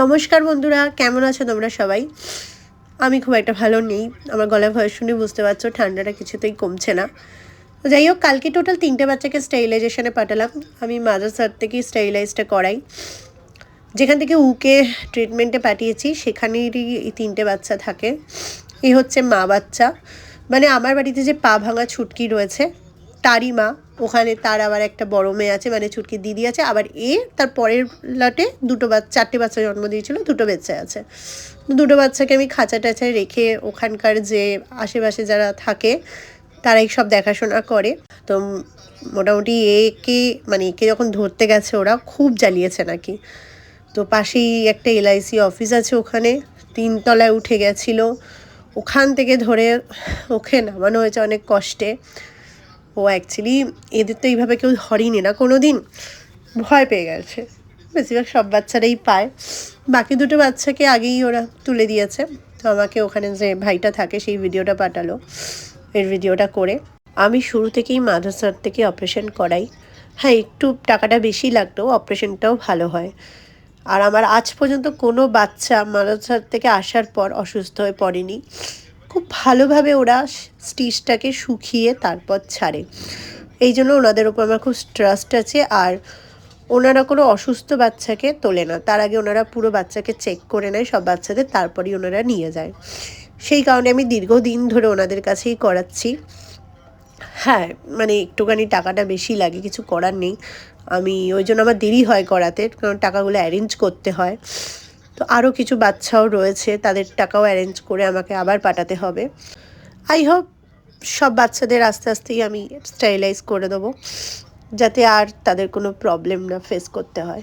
নমস্কার বন্ধুরা, কেমন আছো তোমরা সবাই? আমি খুব একটা ভালো নেই। আমার গলার ভয়েস শুনে বুঝতে পারছো ঠান্ডাটা কিছুতেই কমছে না। তো যাই হোক, কালকে টোটাল 3টে বাচ্চাকে স্টেরিলাইজেশনে পাঠালাম। আমি মাদার্স আর্থ থেকেই স্টেরিলাইজটা করাই। যেখান থেকে উকে ট্রিটমেন্টে পাঠিয়েছি সেখানেরই এই 3টে বাচ্চা থাকে। এই হচ্ছে মা বাচ্চা, মানে আমার বাড়িতে যে পা ভাঙা ছুটকি রয়েছে তারই মা। ওখানে তার আবার একটা বড় মেয়ে আছে, মানে ছুটকির দিদি আছে। আবার তার পরের লটে 4টে বাচ্চা জন্ম দিয়েছিল, 2টো বাচ্চা আছে। 2টো বাচ্চাকে আমি খাঁচা টাচায় রেখে ওখানকার যে আশেপাশে যারা থাকে তারাই সব দেখাশোনা করে। তো মোটামুটি একে যখন ধরতে গেছে ওরা খুব জ্বালিয়েছে নাকি। তো পাশেই একটা এলআইসি অফিস আছে, ওখানে 3তলায় উঠে গেছিলো। ওখান থেকে ধরে ওকে নামানো হয়েছে অনেক কষ্টে। ও অ্যাকচুয়ালি এদের তো এইভাবে কেউ ধরেনি না কোনো দিন, ভয় পেয়ে গেছে। বেশিরভাগ সব বাচ্চারাই পায়। বাকি 2টো বাচ্চাকে আগেই ওরা তুলে দিয়েছে। তো আমাকে ওখানে যে ভাইটা থাকে সেই ভিডিওটা পাঠালো, এর ভিডিওটা করে। আমি শুরু থেকেই মাদার্স আর্থ থেকে অপারেশন করাই। হ্যাঁ, একটু টাকাটা বেশি লাগলেও অপারেশনটাও ভালো হয়। আর আমার আজ পর্যন্ত কোনো বাচ্চা মাদার্স আর্থ থেকে আসার পর অসুস্থ হয়ে পড়েনি। খুব ভালোভাবে ওরা স্টিচটাকে শুকিয়ে তারপর ছাড়ে। এই জন্য ওনাদের ওপর আমার খুব ট্রাস্ট আছে। আর ওনারা কোনো অসুস্থ বাচ্চাকে তোলে না, তার আগে ওনারা পুরো বাচ্চাকে চেক করে নেয় সব বাচ্চাদের, তারপরই ওনারা নিয়ে যায়। সেই কারণে আমি দীর্ঘদিন ধরে ওনাদের কাছেই করাচ্ছি। হ্যাঁ, মানে একটুখানি টাকাটা বেশি লাগে, কিছু করার নেই। আমি ওই জন্য আমার দেরি হয় করাতে, কারণ টাকাগুলো অ্যারেঞ্জ করতে হয়। তো আরও কিছু বাচ্চাও রয়েছে, তাদের টাকাও অ্যারেঞ্জ করে আমাকে আবার পাঠাতে হবে। আই হোপ সব বাচ্চাদের আস্তে আস্তেই আমি স্টেরিলাইজ করে দেবো, যাতে আর তাদের কোনো প্রবলেম না ফেস করতে হয়।